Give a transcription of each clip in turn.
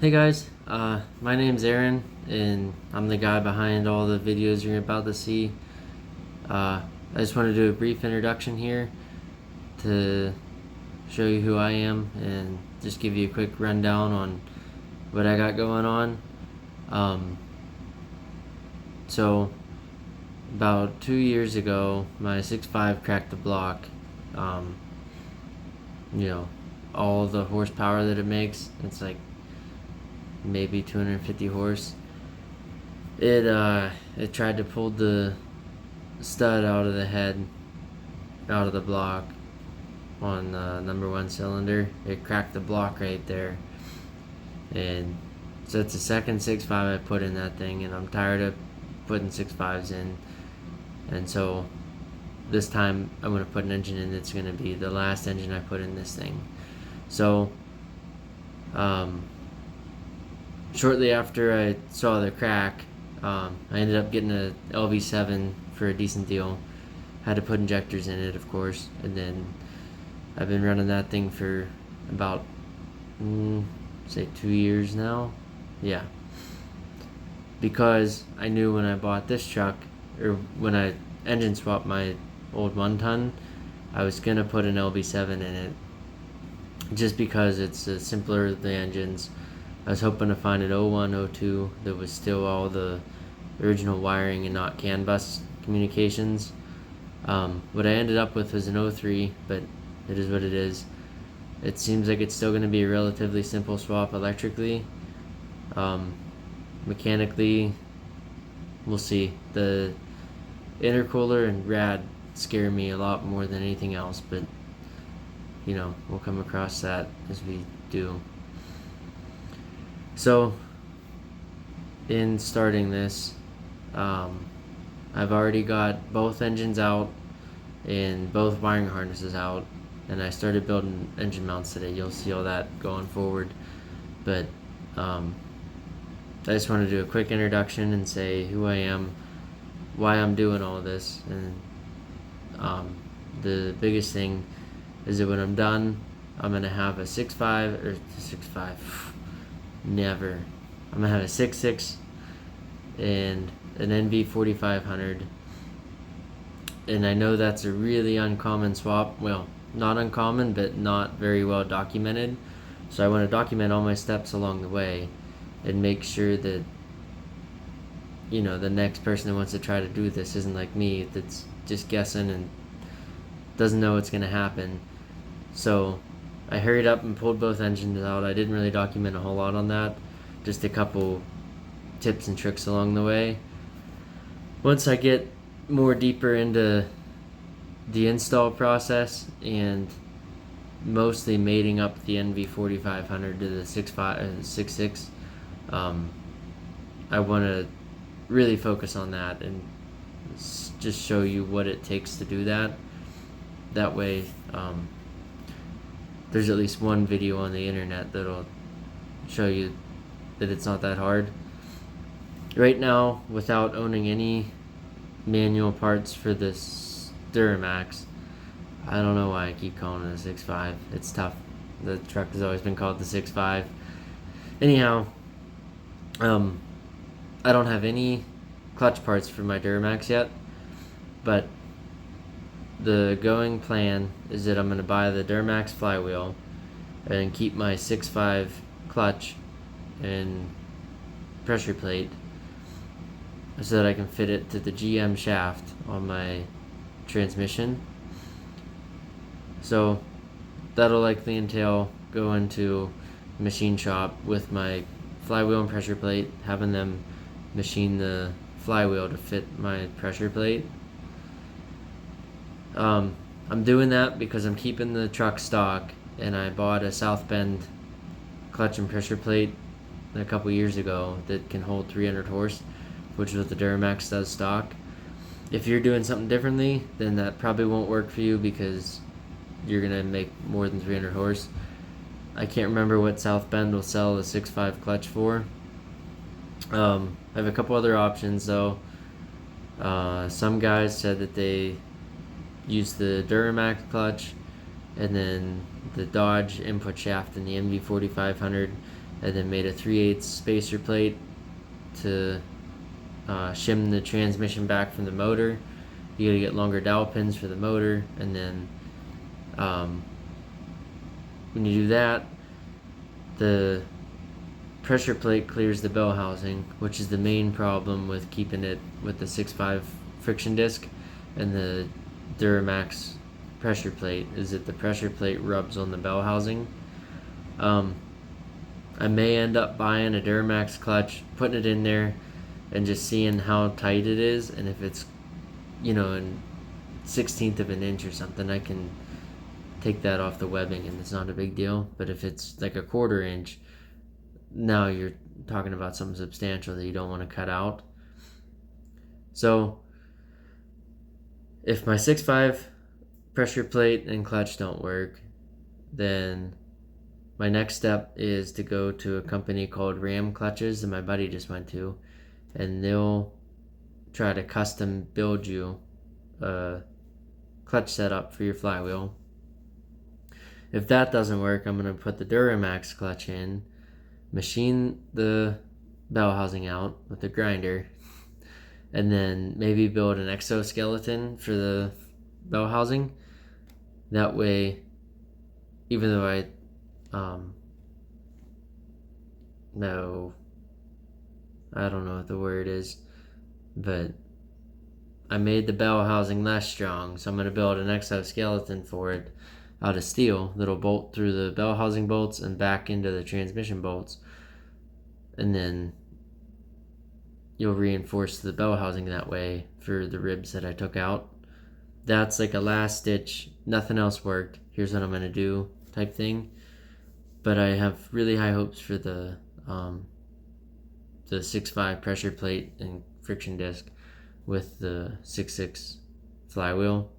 Hey guys, my name's Aaron, and I'm the guy behind all the videos you're about to see. I just want to do a brief introduction here to show you who I am and just give you a quick rundown on what I got going on. So, about 2 years ago, my 6.5 cracked the block. Um, all the horsepower that it makes, it's like maybe 250 horse. It tried to pull the stud out of the head, out of the block on the number one cylinder. It cracked the block right there, and so it's the second 6.5 I put in that thing, and I'm tired of putting 6.5s in, and so this time I'm going to put an engine in that's going to be the last engine I put in this thing. So shortly after I saw the crack, I ended up getting a LB7 for a decent deal. Had to put injectors in it, of course, and then I've been running that thing for about, say 2 years now. Yeah. Because I knew when I bought this truck, or when I engine swapped my old 1-ton, I was going to put an LB7 in it. Just because it's simpler of the engines. I was hoping to find an 01, 02 that was still all the original wiring and not CAN bus communications. What I ended up with was an 03, but it is what it is. It seems like it's still going to be a relatively simple swap electrically. Mechanically, we'll see. The intercooler and rad scare me a lot more than anything else, but we'll come across that as we do. So, in starting this, I've already got both engines out and both wiring harnesses out, and I started building engine mounts today. You'll see all that going forward, but I just want to do a quick introduction and say who I am, why I'm doing all this, and the biggest thing is that when I'm done, I'm going to have a 6.5, or 6.5, never. I'm going to have a 6.6 and an NV4500. And I know that's a really uncommon swap. Well, not uncommon, but not very well documented. So I want to document all my steps along the way and make sure that the next person who wants to try to do this isn't like me, that's just guessing and doesn't know what's going to happen. So I hurried up and pulled both engines out. I didn't really document a whole lot on that, just a couple tips and tricks along the way. Once I get more deeper into the install process and mostly mating up the NV4500 to the 6.6, I want to really focus on that and just show you what it takes to do that. That way, there's at least one video on the internet that'll show you that it's not that hard. Right now, without owning any manual parts for this Duramax, I don't know why I keep calling it a 6.5. It's tough. The truck has always been called the 6.5. Anyhow, I don't have any clutch parts for my Duramax yet, but the going plan is that I'm going to buy the Duramax flywheel and keep my 6.5 clutch and pressure plate so that I can fit it to the GM shaft on my transmission. So that'll likely entail going to a machine shop with my flywheel and pressure plate, having them machine the flywheel to fit my pressure plate. I'm doing that because I'm keeping the truck stock, and I bought a South Bend clutch and pressure plate a couple years ago that can hold 300 horse, which is what the Duramax does stock. If you're doing something differently, then that probably won't work for you because you're going to make more than 300 horse. I can't remember what South Bend will sell a 6.5 clutch for. I have a couple other options though. Some guys said that they use the Duramax clutch and then the Dodge input shaft in the NV4500 and then made a 3/8 spacer plate to shim the transmission back from the motor. You gotta get longer dowel pins for the motor, and then when you do that, the pressure plate clears the bell housing, which is the main problem with keeping it with the 6.5 friction disc and the Duramax pressure plate, is that the pressure plate rubs on the bell housing. I may end up buying a Duramax clutch, putting it in there, and just seeing how tight it is, and if it's, in 1/16 of an inch or something, I can take that off the webbing and it's not a big deal. But if it's like a 1/4 inch, now you're talking about something substantial that you don't want to cut out. So if my 6.5 pressure plate and clutch don't work, then my next step is to go to a company called Ram Clutches that my buddy just went to, and they'll try to custom build you a clutch setup for your flywheel. If that doesn't work, I'm going to put the Duramax clutch in, machine the bell housing out with the grinder, and then maybe build an exoskeleton for the bell housing. That way, even though I I don't know what the word is, but I made the bell housing less strong, so I'm going to build an exoskeleton for it out of steel that'll bolt through the bell housing bolts and back into the transmission bolts, and then you'll reinforce the bell housing that way for the ribs that I took out. That's like a last ditch, nothing else worked, here's what I'm going to do type thing. But I have really high hopes for the 6.5 pressure plate and friction disc with the 6.6 flywheel.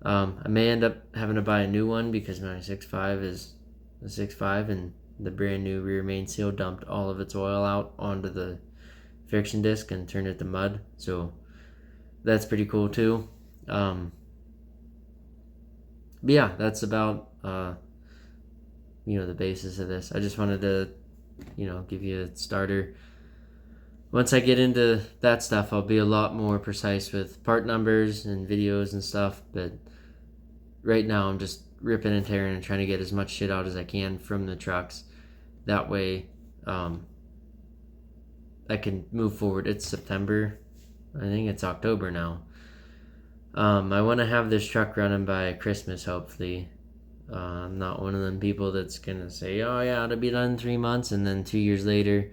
I may end up having to buy a new one because my 6.5 is a 6.5, and the brand new rear main seal dumped all of its oil out onto the friction disc and turned it to mud. So that's pretty cool too. But yeah, that's about the basis of this. I just wanted to give you a starter. Once I get into that stuff, I'll be a lot more precise with part numbers and videos and stuff, but right now I'm just ripping and tearing and trying to get as much shit out as I can from the trucks. That way I can move forward. It's September. I think it's October now. I want to have this truck running by Christmas, hopefully. I'm not one of them people that's gonna say, oh yeah, it'll be done in 3 months, and then 2 years later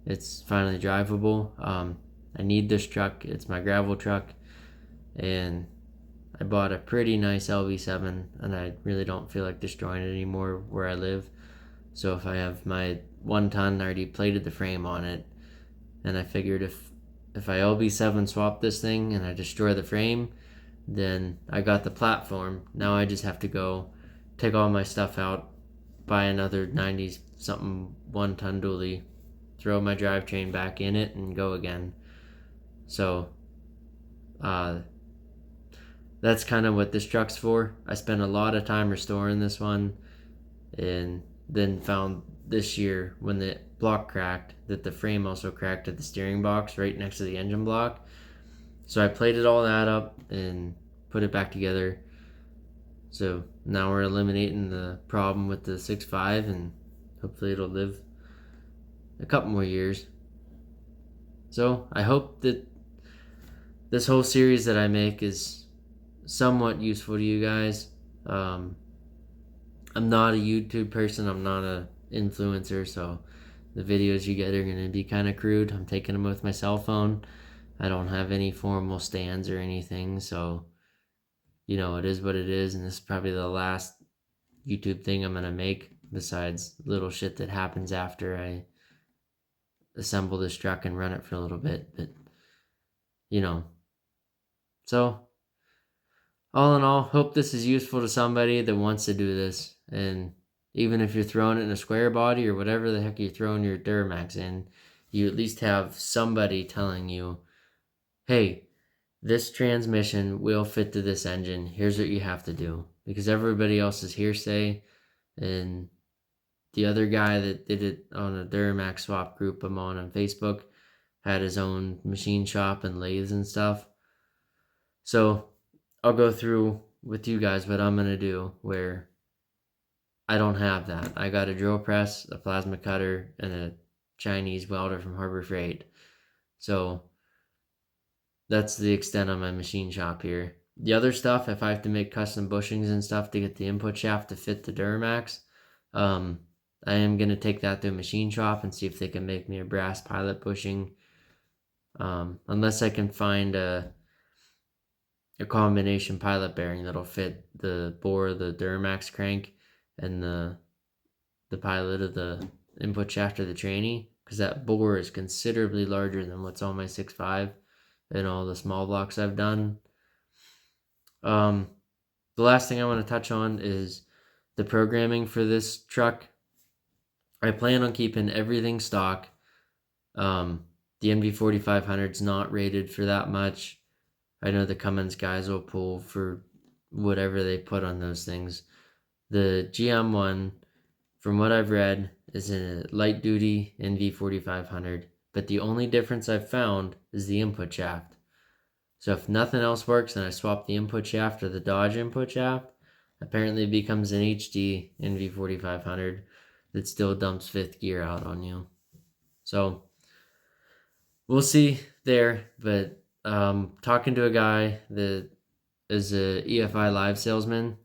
it's finally drivable. I need this truck. It's my gravel truck, and I bought a pretty nice LB7, and I really don't feel like destroying it anymore where I live. So if I have my 1 ton, I already plated the frame on it, and I figured if I LB7 swap this thing and I destroy the frame, then I got the platform. Now I just have to go take all my stuff out, buy another 90 something 1 ton dually, throw my drivetrain back in it, and go again. So that's kind of what this truck's for. I spent a lot of time restoring this one, and then found this year when the block cracked that the frame also cracked at the steering box right next to the engine block. So I plated all that up and put it back together. So now we're eliminating the problem with the 6.5, and hopefully it'll live a couple more years. So I hope that this whole series that I make is somewhat useful to you guys. I'm not a YouTube person. I'm not an influencer, so the videos you get are going to be kind of crude. I'm taking them with my cell phone. I don't have any formal stands or anything, so it is what it is, and this is probably the last YouTube thing I'm going to make, besides little shit that happens after I assemble this truck and run it for a little bit. But so all in all, hope this is useful to somebody that wants to do this. And even if you're throwing it in a square body or whatever the heck you're throwing your Duramax in, you at least have somebody telling you, hey, this transmission will fit to this engine. Here's what you have to do. Because everybody else is hearsay, and the other guy that did it on a Duramax swap group I'm on Facebook had his own machine shop and lathes and stuff. So I'll go through with you guys what I'm gonna do where I don't have that. I got a drill press, a plasma cutter, and a Chinese welder from Harbor Freight. So that's the extent of my machine shop here. The other stuff, if I have to make custom bushings and stuff to get the input shaft to fit the Duramax, I am going to take that to a machine shop and see if they can make me a brass pilot bushing. Unless I can find a combination pilot bearing that'll fit the bore of the Duramax crank and the pilot of the input shaft of the tranny, because that bore is considerably larger than what's on my 6.5 and all the small blocks I've done. The last thing I want to touch on is the programming for this truck. I plan on keeping everything stock. The NV4500 is not rated for that much. I know the Cummins guys will pull for whatever they put on those things. The GM one, from what I've read, is a light duty NV4500, but the only difference I've found is the input shaft. So if nothing else works and I swap the input shaft or the Dodge input shaft, apparently it becomes an HD NV4500 that still dumps fifth gear out on you. So we'll see there, but talking to a guy that is a EFI live salesman.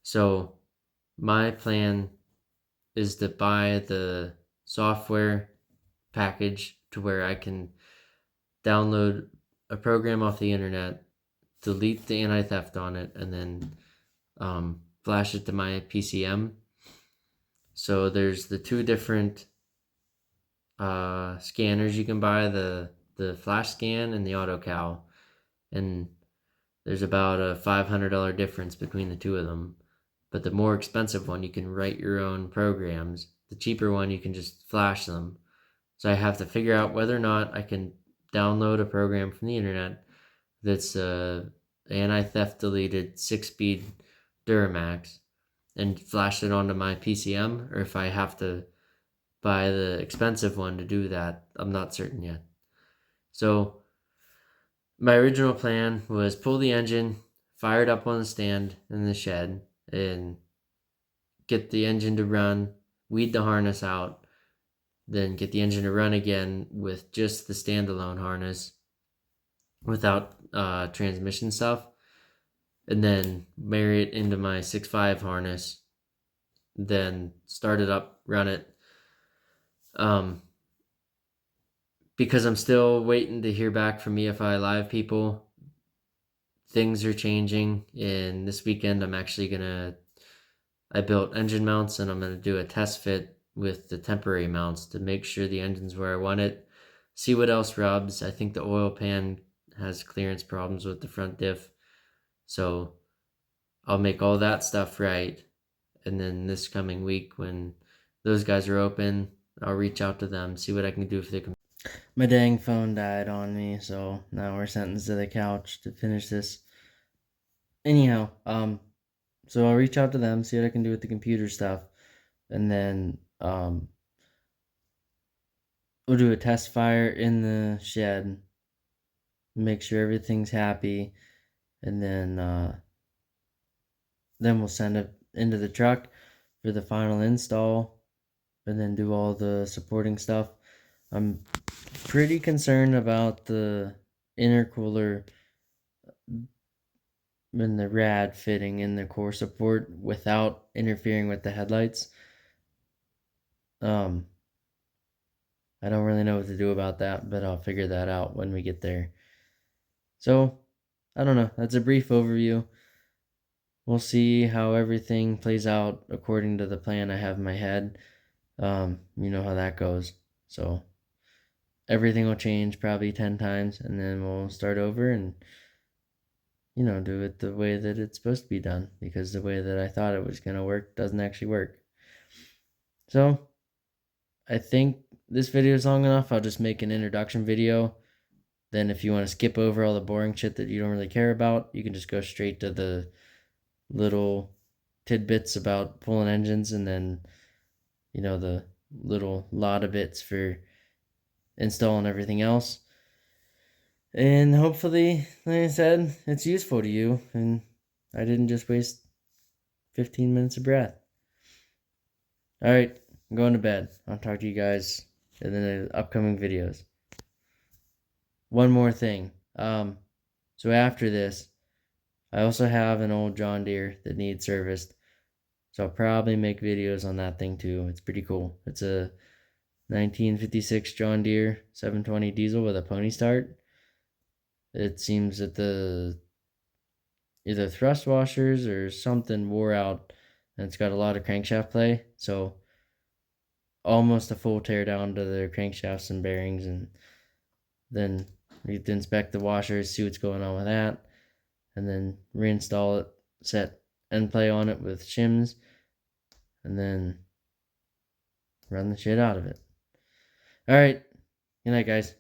So my plan is to buy the software package to where I can download a program off the internet, delete the anti-theft on it, and then flash it to my PCM. So there's the two different scanners you can buy, the flash scan and the AutoCal, and there's about a $500 difference between the two of them. But the more expensive one, you can write your own programs. The cheaper one, you can just flash them. So I have to figure out whether or not I can download a program from the internet that's anti-theft deleted 6-speed Duramax and flash it onto my PCM, or if I have to buy the expensive one to do that. I'm not certain yet. So my original plan was pull the engine, fire it up on the stand in the shed, and get the engine to run, weed the harness out, then get the engine to run again with just the standalone harness without transmission stuff, and then marry it into my 6.5 harness, then start it up, run it. Because I'm still waiting to hear back from EFI Live people. Things are changing, and this weekend I built engine mounts, and I'm gonna do a test fit with the temporary mounts to make sure the engine's where I want it. See what else rubs. I think the oil pan has clearance problems with the front diff, so I'll make all that stuff right. And then this coming week, when those guys are open, I'll reach out to them, see what I can do for the computer. My dang phone died on me, so now we're sentenced to the couch to finish this. Anyhow, so I'll reach out to them, see what I can do with the computer stuff, and then we'll do a test fire in the shed, make sure everything's happy, and then we'll send it into the truck for the final install, and then do all the supporting stuff. I'm pretty concerned about the intercooler and the rad fitting in the core support without interfering with the headlights. I don't really know what to do about that, but I'll figure that out when we get there. So, I don't know. That's a brief overview. We'll see how everything plays out according to the plan I have in my head. You know how that goes. So, everything will change probably 10 times, and then we'll start over and, do it the way that it's supposed to be done, because the way that I thought it was going to work doesn't actually work. So, I think this video is long enough. I'll just make an introduction video. Then if you want to skip over all the boring shit that you don't really care about, you can just go straight to the little tidbits about pulling engines, and then the little lot of bits for installing everything else. And hopefully, like I said, it's useful to you and I didn't just waste 15 minutes of breath. All right, I'm going to bed. I'll talk to you guys in the upcoming videos. One more thing. So after this, I also have an old John Deere that needs serviced. So I'll probably make videos on that thing too. It's pretty cool. It's a 1956 John Deere 720 diesel with a pony start. It seems that the either thrust washers or something wore out, and it's got a lot of crankshaft play. So almost a full tear down to the crankshafts and bearings, and then we have to inspect the washers, see what's going on with that, and then reinstall it, set end play on it with shims, and then run the shit out of it. All right. Good night, guys.